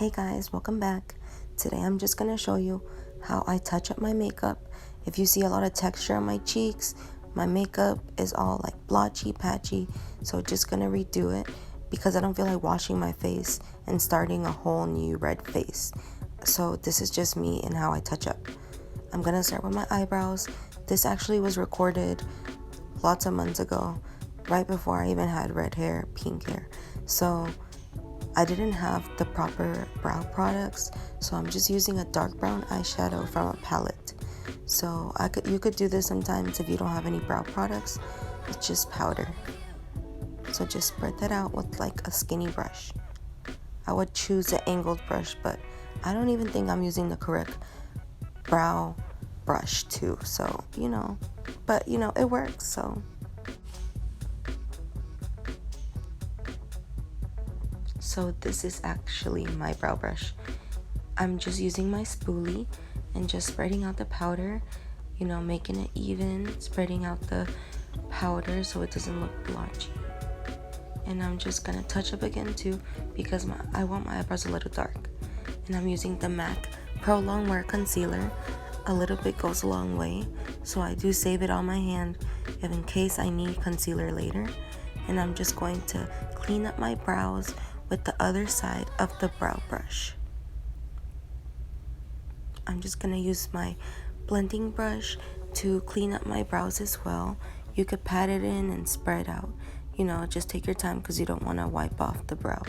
Hey guys, welcome back. Today I'm just going to show you how I touch up my makeup. If you see a lot of texture on my cheeks, my makeup is all like blotchy, patchy, so just going to redo it because I don't feel like washing my face and starting a whole new red face. So this is just me and how I touch up. I'm going to start with my eyebrows. This actually was recorded lots of months ago, right before I even had red hair, pink hair. So I didn't have the proper brow products, so I'm just using a dark brown eyeshadow from a palette. So you could do this sometimes if you don't have any brow products. It's just powder. So just spread that out with like a skinny brush. I would choose an angled brush, but I don't even think I'm using the correct brow brush too. So, but it works, so. So this is actually my brow brush. I'm just using my spoolie and just spreading out the powder, making it even, spreading out the powder so it doesn't look blotchy. And I'm just gonna touch up again too because I want my eyebrows a little dark. And I'm using the MAC Prolong Wear Concealer. A little bit goes a long way, so I do save it on my hand if in case I need concealer later. And I'm just going to clean up my brows with the other side of the brow brush. I'm just gonna use my blending brush to clean up my brows as well. You could pat it in and spread out. Just take your time because you don't want to wipe off the brow.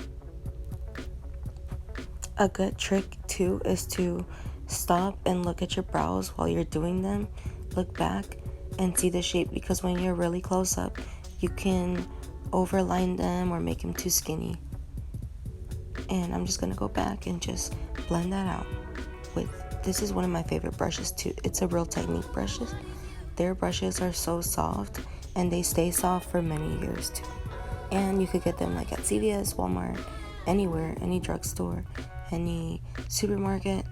A good trick too is to stop and look at your brows while you're doing them. Look back and see the shape, because when you're really close up, you can overline them or make them too skinny. And I'm just gonna go back and just blend that out this is one of my favorite brushes too. It's a Real Technique brushes. Their brushes are so soft and they stay soft for many years too. And you could get them like at CVS, Walmart, anywhere, any drugstore, any supermarket.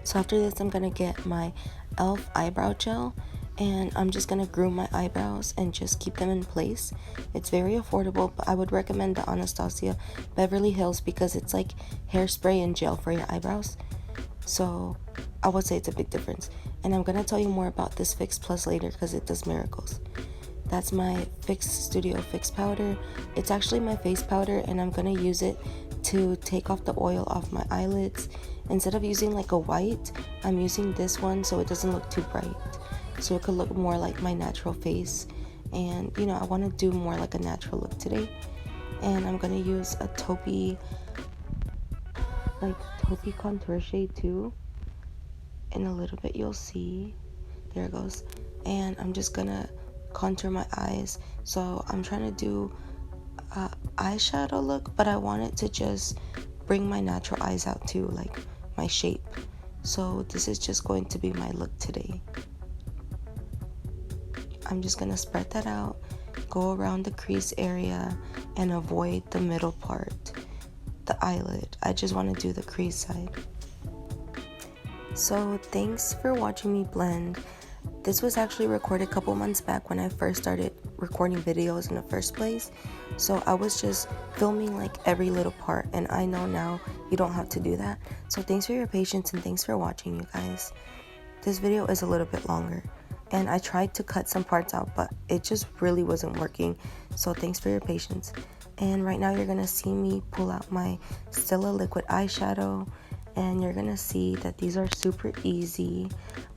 So after this, I'm gonna get my e.l.f. eyebrow gel, and I'm just gonna groom my eyebrows and just keep them in place. It's very affordable, but I would recommend the Anastasia Beverly Hills because it's like hairspray and gel for your eyebrows. So I would say it's a big difference. And I'm gonna tell you more about this Fix Plus later because it does miracles. That's my Fix Studio Fix powder. It's actually my face powder, and I'm gonna use it to take off the oil off my eyelids. Instead of using like a white, I'm using this one so it doesn't look too bright, so it could look more like my natural face. And I want to do more like a natural look today. And I'm gonna use a Taupe contour shade too. In a little bit you'll see. There it goes. And I'm just gonna contour my eyes. So I'm trying to do a eyeshadow look, but I want it to just bring my natural eyes out too, like my shape. So this is just going to be my look today. I'm just gonna spread that out, go around the crease area, and avoid the middle part, the eyelid. I just want to do the crease side. So thanks for watching me blend. This was actually recorded a couple months back when I first started recording videos in the first place. So I was just filming like every little part, and I know now you don't have to do that. So thanks for your patience and thanks for watching, you guys. This video is a little bit longer, and I tried to cut some parts out, but it just really wasn't working. So thanks for your patience. And right now you're gonna see me pull out my Stila liquid eyeshadow, and you're gonna see that these are super easy.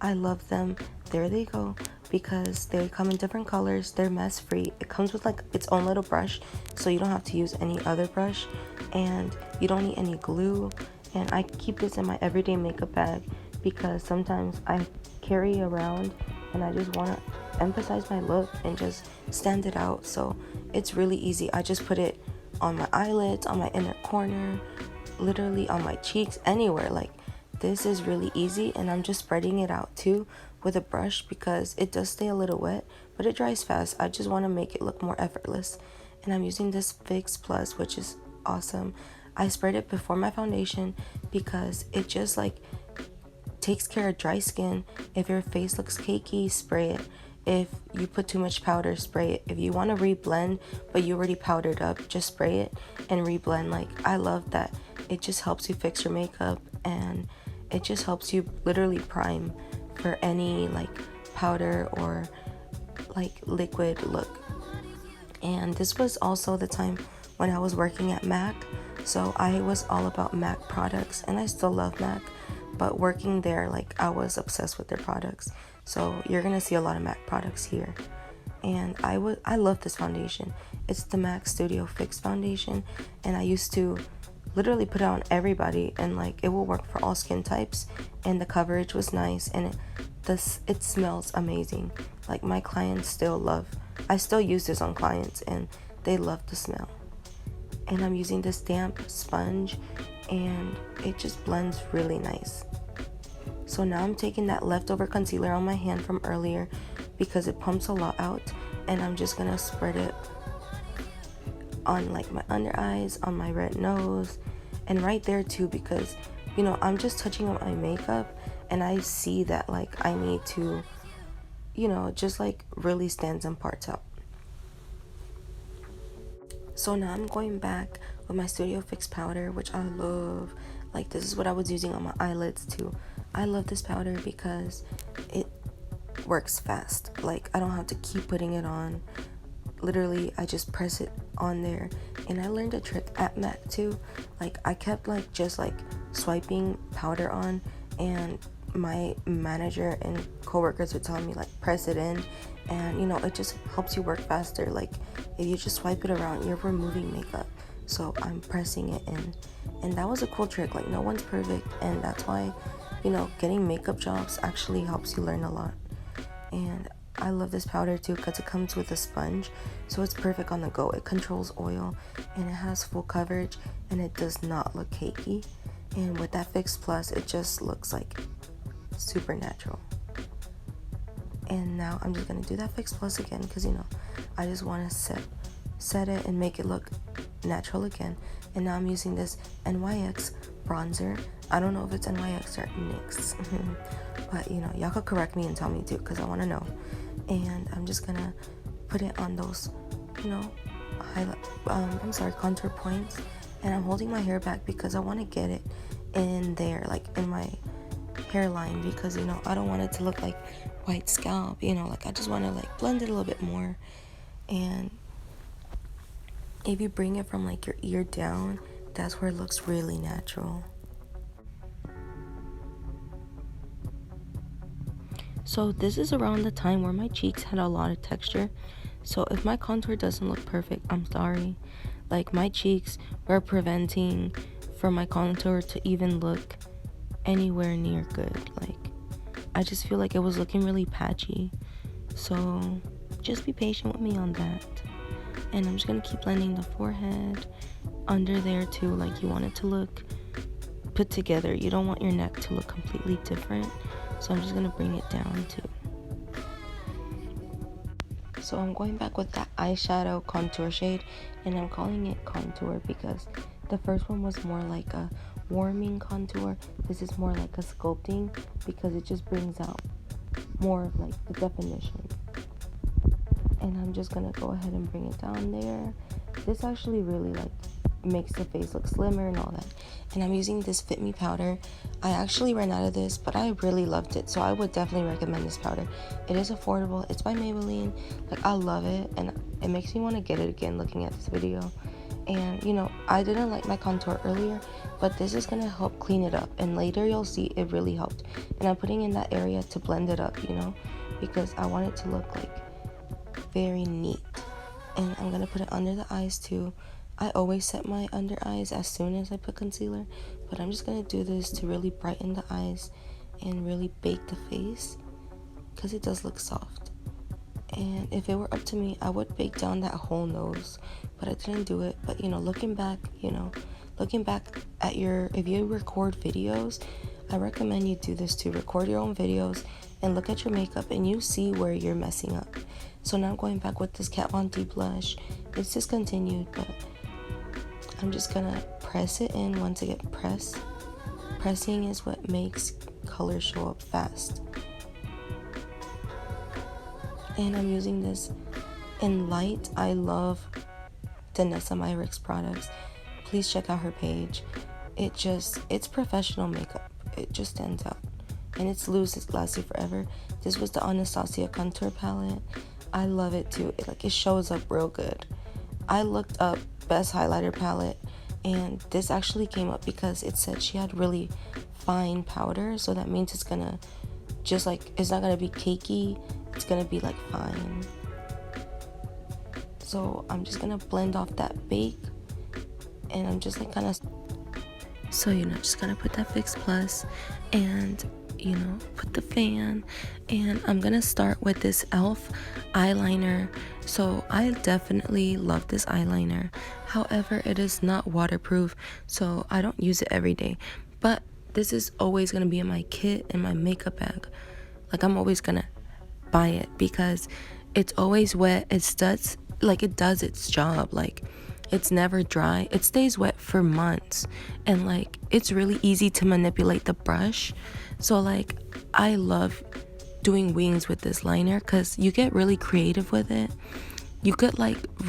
I love them. There they go, because they come in different colors. They're mess free. It comes with like its own little brush, so you don't have to use any other brush, and you don't need any glue. And I keep this in my everyday makeup bag because sometimes I carry around and I just want to emphasize my look and just stand it out. So it's really easy. I just put it on my eyelids, on my inner corner, literally on my cheeks, anywhere. Like, this is really easy. And I'm just spreading it out too with a brush because it does stay a little wet, but it dries fast. I just want to make it look more effortless. And I'm using this Fix Plus, which is awesome. I sprayed it before my foundation because it just like takes care of dry skin. If your face looks cakey, spray it. If you put too much powder, spray it. If you want to reblend but you already powdered up, just spray it and reblend. Like, I love that it just helps you fix your makeup, and it just helps you literally prime for any like powder or like liquid look. And this was also the time when I was working at MAC, so I was all about MAC products, and I still love MAC, but working there, like, I was obsessed with their products. So you're gonna see a lot of MAC products here. And I love this foundation. It's the MAC Studio Fix foundation, and I used to literally put it on everybody, and like it will work for all skin types, and the coverage was nice, and it smells amazing. Like, my clients I still use this on clients, and they love the smell. And I'm using this damp sponge, and it just blends really nice. So now I'm taking that leftover concealer on my hand from earlier because it pumps a lot out, and I'm just gonna spread it on like my under eyes, on my red nose, and right there too, because I'm just touching up my makeup, and I see that like I need to just like really stand some parts out. So now I'm going back with my Studio Fix powder, which I love. Like, this is what I was using on my eyelids too. I love this powder because it works fast. Like, I don't have to keep putting it on. Literally, I just press it on there. And I learned a trick at MAC too. Like, I kept like just like swiping powder on, and my manager and coworkers would tell me like press it in, and it just helps you work faster. Like, if you just swipe it around, you're removing makeup. So I'm pressing it in, and that was a cool trick. Like, no one's perfect, and that's why getting makeup jobs actually helps you learn a lot. And I love this powder too because it comes with a sponge, so it's perfect on the go. It controls oil, and it has full coverage, and it does not look cakey. And with that Fix Plus, it just looks like super natural. And now I'm just gonna do that Fix Plus again because I just want to set it and make it look natural again. And now I'm using this NYX Bronzer. I don't know if it's NYX or NYX but y'all could correct me and tell me too, because I want to know. And I'm just gonna put it on those contour points, and I'm holding my hair back because I want to get it in there, like in my hairline, because I don't want it to look like white scalp. Like, I just want to like blend it a little bit more. And if you bring it from like your ear down, that's where it looks really natural. So this is around the time where my cheeks had a lot of texture. So if my contour doesn't look perfect, I'm sorry. Like, my cheeks were preventing for my contour to even look anywhere near good. Like, I just feel like it was looking really patchy. So just be patient with me on that. And I'm just gonna keep blending the forehead, under there too. Like, you want it to look put together. You don't want your neck to look completely different. So I'm just gonna bring it down too. So I'm going back with that eyeshadow contour shade, and I'm calling it contour because the first one was more like a warming contour. This is more like a sculpting because it just brings out more of like the definition. And I'm just gonna go ahead and bring it down there. This actually really like makes the face look slimmer and all that. And I'm using this Fit Me powder. I actually ran out of this, but I really loved it, so I would definitely recommend this powder. It is affordable. It's by Maybelline. Like, I love it, and it makes me want to get it again looking at this video. And I didn't like my contour earlier, but this is gonna help clean it up, and later you'll see it really helped. And I'm putting in that area to blend it up, because I want it to look like very neat. And I'm gonna put it under the eyes too. I always set my under eyes as soon as I put concealer, but I'm just gonna do this to really brighten the eyes and really bake the face, because it does look soft. And if it were up to me, I would bake down that whole nose, but I didn't do it. But looking back at if you record videos, I recommend you do this too. Record your own videos and look at your makeup, and you see where you're messing up. So now I'm going back with this Kat Von D blush. It's discontinued, but I'm just gonna press it in once I get pressed. Pressing is what makes color show up fast. And I'm using this Enlight. I love Danessa Myricks products. Please check out her page. it's professional makeup. It just stands out. And it's loose, it lasts you forever. This was the Anastasia contour palette. I love it too. It shows up real good. I looked up best highlighter palette, and this actually came up because it said she had really fine powder, so that means it's gonna just it's not gonna be cakey, it's gonna be like fine. So I'm just gonna blend off that bake, and I'm just kind of, so just gonna put that Fix Plus and put the fan, and I'm gonna start with this e.l.f. eyeliner. So I definitely love this eyeliner, however it is not waterproof, so I don't use it every day, but this is always gonna be in my kit, in my makeup bag. I'm always gonna buy it because it's always wet. It does its job. It's never dry. It stays wet for months, and it's really easy to manipulate the brush. So I love doing wings with this liner because you get really creative with it. You could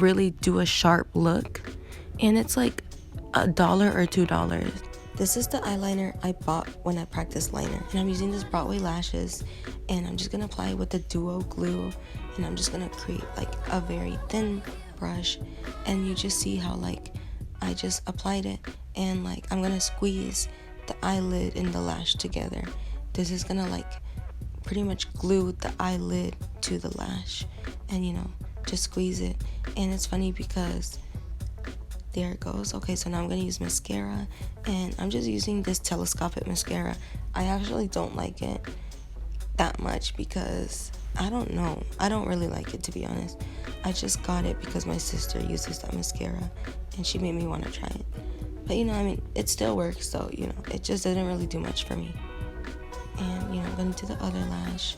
really do a sharp look, and it's $1 or $2. This is the eyeliner I bought when I practiced liner, and I'm using this Broadway Lashes, and I'm just gonna apply it with the duo glue, and I'm just gonna create a very thin brush, and you just see how I just applied it, and I'm gonna squeeze the eyelid and the lash together. This is gonna pretty much glue the eyelid to the lash, and just squeeze it. And it's funny because there it goes. Okay, so now I'm gonna use mascara, and I'm just using this Telescopic Mascara. I actually don't like it that much because I don't know, I don't really like it, to be honest. I just got it because my sister uses that mascara and she made me want to try it. But it still works, so it just didn't really do much for me. And I'm gonna do the other lash.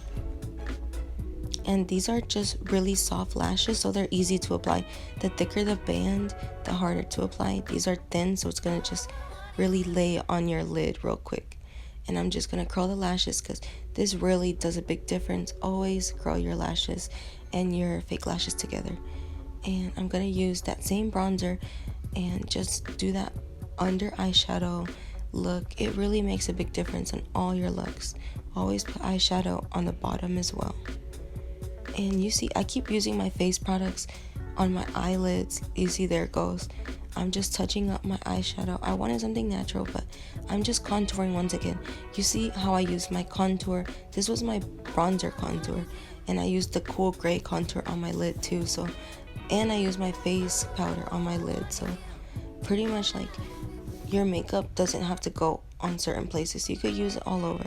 And these are just really soft lashes, so they're easy to apply. The thicker the band, the harder to apply. These are thin, so it's gonna just really lay on your lid real quick. And I'm just gonna curl the lashes because this really does a big difference. Always curl your lashes and your fake lashes together. And I'm gonna use that same bronzer and just do that under eyeshadow look. It really makes a big difference on all your looks. Always put eyeshadow on the bottom as well. And you see, I keep using my face products on my eyelids. You see, there it goes. I'm just touching up my eyeshadow. I wanted something natural, but I'm just contouring once again. You see how I use my contour? This was my bronzer contour, and I used the cool gray contour on my lid too. And I use my face powder on my lid. So pretty much your makeup doesn't have to go on certain places. You could use it all over.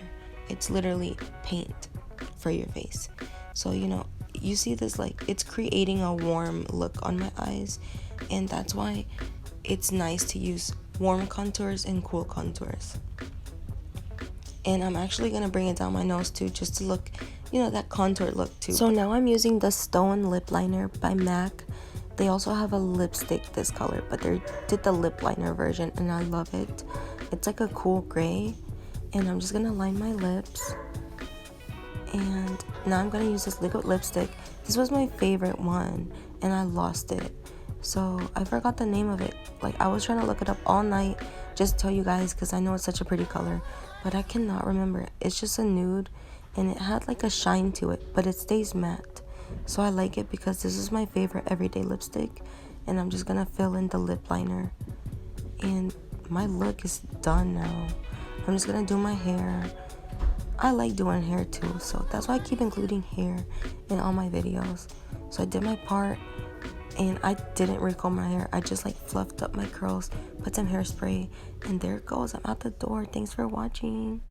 It's literally paint for your face. So you see this, it's creating a warm look on my eyes, and that's why it's nice to use warm contours and cool contours. And I'm actually gonna bring it down my nose too, just to look, that contour look too. So now I'm using the Stone Lip Liner by MAC. They also have a lipstick this color, but they did the lip liner version, and I love it. It's a cool gray, and I'm just gonna line my lips. And now I'm gonna use this liquid lipstick. This was my favorite one, and I lost it, so I forgot the name of it. I was trying to look it up all night just to tell you guys, because I know it's such a pretty color, but I cannot remember it. It's just a nude, and it had a shine to it, but it stays matte, so I like it because this is my favorite everyday lipstick. And I'm just gonna fill in the lip liner, and my look is done now. I'm just gonna do my hair. I like doing hair too, so that's why I keep including hair in all my videos. So I did my part, and I didn't recomb my hair. I just fluffed up my curls, put some hairspray, and there it goes. I'm out the door. Thanks for watching.